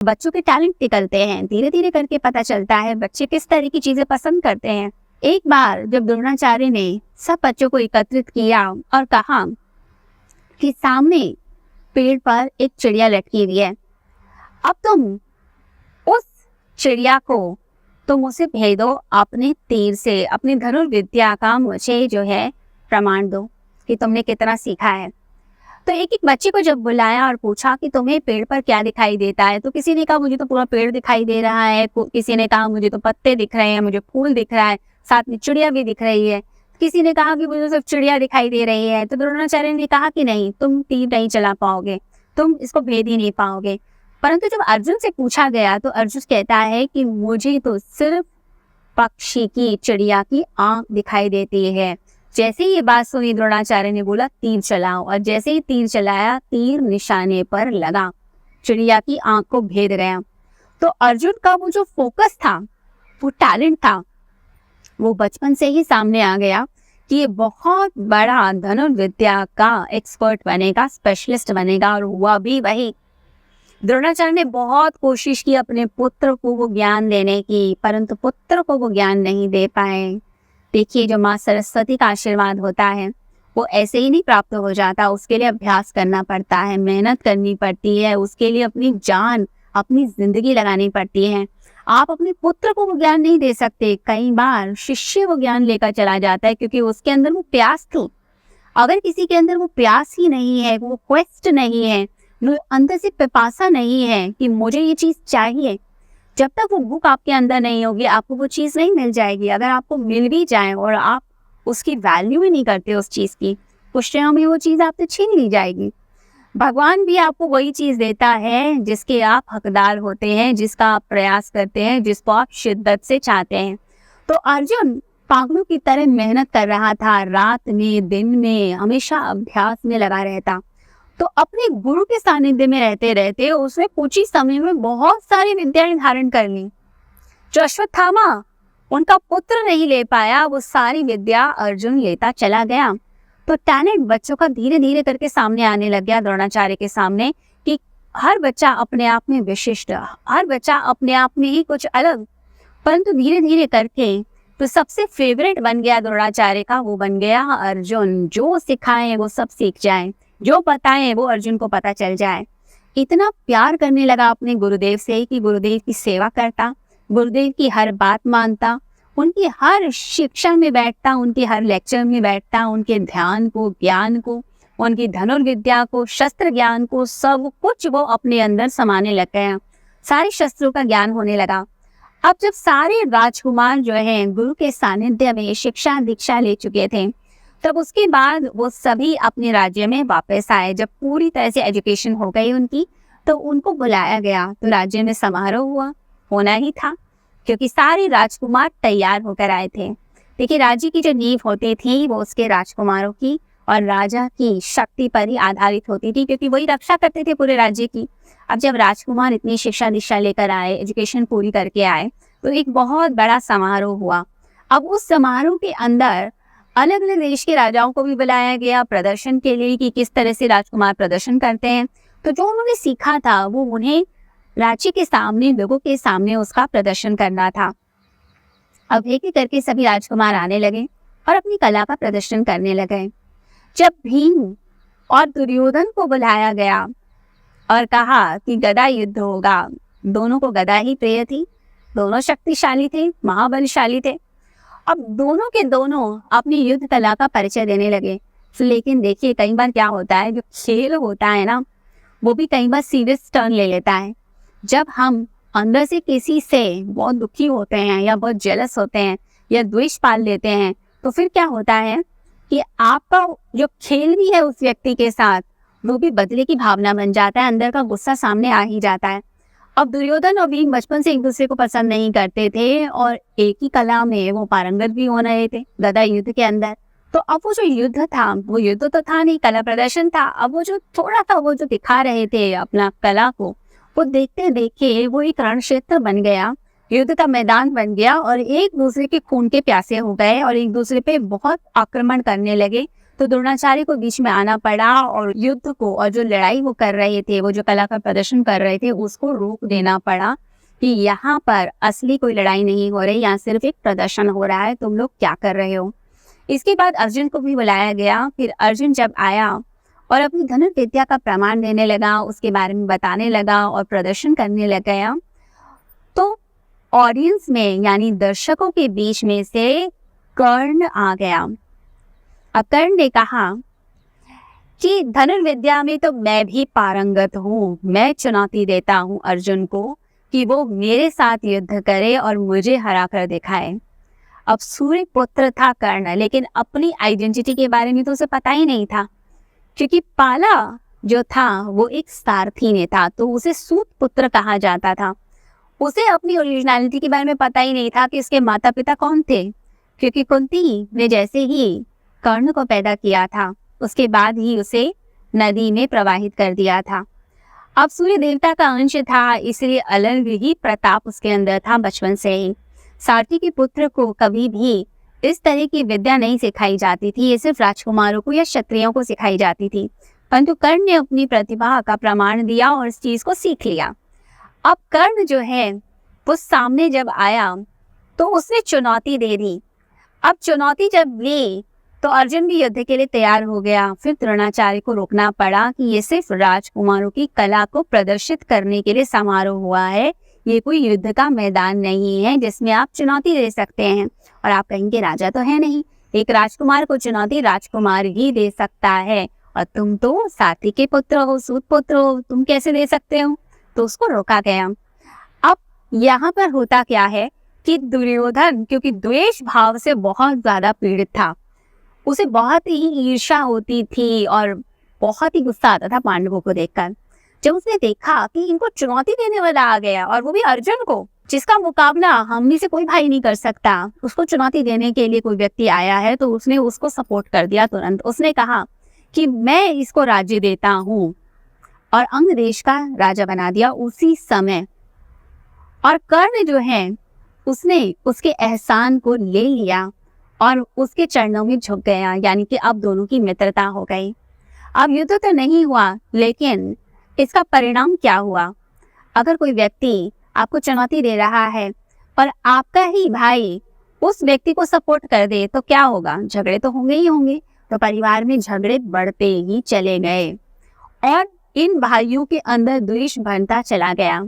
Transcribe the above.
बच्चों के टैलेंट निकलते हैं, धीरे धीरे करके पता चलता है बच्चे किस तरह की चीजें पसंद करते हैं। एक बार जब द्रोणाचार्य ने सब बच्चों को एकत्रित किया और कहा कि सामने पेड़ पर एक चिड़िया लटकी हुई है, अब तुम उस चिड़िया को तुम उसे भेदो अपने तीर से, अपनी धनुर्विद्या का मुझे जो है प्रमाण दो कि तुमने कितना सीखा है। तो एक एक बच्चे को जब बुलाया और पूछा कि तुम्हें पेड़ पर क्या दिखाई देता है, तो किसी ने कहा मुझे तो पूरा पेड़ दिखाई दे रहा है, किसी ने कहा मुझे तो पत्ते दिख रहे हैं, मुझे फूल दिख रहा है, साथ में चिड़िया भी दिख रही है, किसी ने कहा कि मुझे सिर्फ चिड़िया दिखाई दे रही है। तो द्रोणाचार्य ने कहा कि नहीं, तुम तीर नहीं चला पाओगे, तुम इसको भेद ही नहीं पाओगे। परंतु जब अर्जुन से पूछा गया तो अर्जुन कहता है कि मुझे तो सिर्फ पक्षी की, चिड़िया की आंख दिखाई देती है। जैसे ही ये बात सुनी द्रोणाचार्य ने बोला तीर चलाओ, और जैसे ही तीर चलाया तीर निशाने पर लगा, चिड़िया की आंख को भेद गया। तो अर्जुन का वो जो फोकस था, वो टैलेंट था, वो बचपन से ही सामने आ गया कि ये बहुत बड़ा धनुर्विद्या का एक्सपर्ट बनेगा, स्पेशलिस्ट बनेगा, और हुआ भी वही। द्रोणाचार्य ने बहुत कोशिश की अपने पुत्र को वो ज्ञान देने की, परंतु पुत्र को वो ज्ञान नहीं दे पाए। देखिए, जो माँ सरस्वती का आशीर्वाद होता है वो ऐसे ही नहीं प्राप्त हो जाता, उसके लिए अभ्यास करना पड़ता है, मेहनत करनी पड़ती है, उसके लिए अपनी जान, अपनी जिंदगी लगानी पड़ती है। आप अपने पुत्र को वो ज्ञान नहीं दे सकते, कई बार शिष्य वो ज्ञान लेकर चला जाता है, क्योंकि उसके अंदर वो प्यास थी। अगर किसी के अंदर वो प्यास ही नहीं है, वो क्वेस्ट नहीं है, वो अंदर से पिपासा नहीं है कि मुझे ये चीज चाहिए, जब तक वो भूख आपके अंदर नहीं होगी आपको वो चीज नहीं मिल जाएगी। अगर आपको मिल भी जाए और आप उसकी वैल्यू ही नहीं करते उस चीज की, कुछ क्षणों में वो चीज आपसे छीन ली जाएगी। भगवान भी आपको वही चीज देता है जिसके आप हकदार होते हैं, जिसका आप प्रयास करते हैं, जिसको आप शिद्दत से चाहते हैं। तो अर्जुन पागलों की तरह मेहनत कर रहा था, रात में दिन में हमेशा अभ्यास में लगा रहता। तो अपने गुरु के सानिध्य में रहते रहते उसने कुछ ही समय में बहुत सारी विद्याएं धारण कर ली। जो अश्वत्थामा उनका पुत्र नहीं ले पाया, वो सारी विद्या अर्जुन लेता चला गया। तो टैलेंट बच्चों का धीरे धीरे करके सामने आने लग गया द्रोणाचार्य के सामने कि हर बच्चा अपने आप में विशिष्ट, हर बच्चा अपने आप में ही कुछ अलग। परंतु धीरे धीरे करके तो सबसे फेवरेट बन गया द्रोणाचार्य का, वो बन गया अर्जुन। जो सिखाए वो सब सीख जाए, जो बताएं वो अर्जुन को पता चल जाए। इतना प्यार करने लगा अपने गुरुदेव से कि गुरुदेव की सेवा करता, गुरुदेव की हर बात मानता, उनकी हर शिक्षा में बैठता, उनके हर लेक्चर में बैठता, उनके ध्यान को, ज्ञान को, उनकी धनुर्विद्या को, शस्त्र ज्ञान को, सब कुछ वो अपने अंदर समाने लग गया। सारे शस्त्रों का ज्ञान होने लगा। अब जब सारे राजकुमार जो हैं गुरु के सानिध्य में शिक्षा दीक्षा ले चुके थे, तब उसके बाद वो सभी अपने राज्य में वापस आए। जब पूरी तरह से एजुकेशन हो गई उनकी, तो उनको बुलाया गया। तो राज्य में समारोह हुआ, होना ही था, क्योंकि सारे राजकुमार तैयार होकर आए थे। देखिए, राज्य की जो नींव होती थी वो उसके राजकुमारों की और राजा की शक्ति पर ही आधारित होती थी, क्योंकि वही रक्षा करते थे पूरे राज्य की। अब जब राजकुमार इतनी शिक्षा दीक्षा लेकर आए, एजुकेशन पूरी करके आए, तो एक बहुत बड़ा समारोह हुआ। अब उस समारोह के अंदर अलग अलग देश के राजाओं को भी बुलाया गया प्रदर्शन के लिए कि किस तरह से राजकुमार प्रदर्शन करते हैं। तो जो उन्होंने सीखा था वो उन्हें राज्य के सामने, लोगों के सामने उसका प्रदर्शन करना था। अब एक एक करके सभी राजकुमार आने लगे और अपनी कला का प्रदर्शन करने लगे। जब भीम और दुर्योधन को बुलाया गया और कहा कि गदा युद्ध होगा, दोनों को गदा ही प्रिय थी, दोनों शक्तिशाली थे, महाबलशाली थे। अब दोनों के दोनों अपनी युद्ध कला का परिचय देने लगे। लेकिन देखिए, कई बार क्या होता है, जो खेल होता है ना, वो भी कई बार सीरियस टर्न ले लेता है। जब हम अंदर से किसी से बहुत दुखी होते हैं या बहुत जेलस होते हैं या द्वेष पाल लेते हैं, तो फिर क्या होता है कि आपका जो खेल भी है उस व्यक्ति के साथ, वो भी बदले की भावना बन जाता है, अंदर का गुस्सा सामने आ ही जाता है। अब दुर्योधन और भीम बचपन से एक दूसरे को पसंद नहीं करते थे और एक ही कला में वो पारंगत भी हो रहे थे, गदा युद्ध के अंदर। तो अब वो जो युद्ध था, वो युद्ध तो था नहीं, कला प्रदर्शन था। अब वो जो थोड़ा था, वो जो दिखा रहे थे अपना कला को, वो देखते देखे वो एक रण क्षेत्र बन गया, युद्ध का मैदान बन गया और एक दूसरे के खून के प्यासे हो गए और एक दूसरे पे बहुत आक्रमण करने लगे। तो द्रोणाचार्य को बीच में आना पड़ा और युद्ध को और जो लड़ाई वो कर रहे थे, वो जो कला का प्रदर्शन कर रहे थे, उसको रोक देना पड़ा कि यहाँ पर असली कोई लड़ाई नहीं हो रही, यहाँ सिर्फ एक प्रदर्शन हो रहा है, तुम लोग क्या कर रहे हो। इसके बाद अर्जुन को भी बुलाया गया। फिर अर्जुन जब आया और अपनी धनुर्विद्या का प्रमाण देने लगा, उसके बारे में बताने लगा और प्रदर्शन करने लग गया, तो ऑडियंस में यानी दर्शकों के बीच में से कर्ण आ गया। अब कर्ण ने कहा कि धनुर्विद्या में तो मैं भी पारंगत हूँ, मैं चुनौती देता हूँ अर्जुन को कि वो मेरे साथ युद्ध करे और मुझे हरा कर दिखाए। अब सूर्य पुत्र था कर्ण, लेकिन अपनी आइडेंटिटी के बारे में तो उसे पता ही नहीं था, क्योंकि पाला जो था वो एक सारथी ने था, तो उसे सूत पुत्र कहा जाता था। उसे अपनी ओरिजिनलिटी के बारे में पता ही नहीं था कि उसके माता पिता कौन थे, क्योंकि कुंती ने जैसे ही कर्ण को पैदा किया था, उसके बाद ही उसे नदी में प्रवाहित कर दिया था। अब सूर्य देवता का अंश था, इसलिए अलग ही प्रताप उसके अंदर था बचपन से ही। सारथी के पुत्र को कभी भी इस तरह की विद्या नहीं सिखाई जाती थी, ये सिर्फ राजकुमारों को या क्षत्रियों को सिखाई जाती थी, परंतु कर्ण ने अपनी प्रतिभा का प्रमाण दिया और इस चीज को सीख लिया। अब कर्ण जो है वो सामने जब आया तो उसने चुनौती दे दी। अब चुनौती जब ली तो अर्जुन भी युद्ध के लिए तैयार हो गया। फिर द्रोणाचार्य को रोकना पड़ा कि ये सिर्फ राजकुमारों की कला को प्रदर्शित करने के लिए समारोह हुआ है, ये कोई युद्ध का मैदान नहीं है जिसमें आप चुनौती दे सकते हैं, और आप कहेंगे राजा तो है नहीं, एक राजकुमार को चुनौती राजकुमार ही दे सकता है, और तुम तो साथी के पुत्र हो, सूत पुत्र हो, तुम कैसे दे सकते हो। तो उसको रोका गया। अब यहाँ पर होता क्या है कि दुर्योधन क्योंकि द्वेष भाव से बहुत ज्यादा पीड़ित था, उसे बहुत ही ईर्ष्या होती थी और बहुत ही गुस्सा आता था पांडवों को देखकर। जब उसने देखा कि इनको चुनौती देने वाला आ गया और वो भी अर्जुन को, जिसका मुकाबला हम में से कोई भाई नहीं कर सकता, उसको चुनौती देने के लिए कोई व्यक्ति आया है, तो उसने उसको सपोर्ट कर दिया तुरंत। उसने कहा कि मैं इसको राज्य देता हूँ और अंग देश का राजा बना दिया उसी समय। और कर्ण जो है उसने उसके एहसान को ले लिया और उसके चरणों में झुक गया, यानी कि अब दोनों की मित्रता हो गई। अब युद्ध तो नहीं हुआ, लेकिन इसका परिणाम क्या हुआ। अगर कोई व्यक्ति आपको चुनौती दे रहा है और आपका ही भाई उस व्यक्ति को सपोर्ट कर दे तो क्या होगा, झगड़े तो होंगे ही होंगे। तो परिवार में झगड़े बढ़ते ही चले गए और इन भाइयों के अंदर द्वेष बढ़ता चला गया।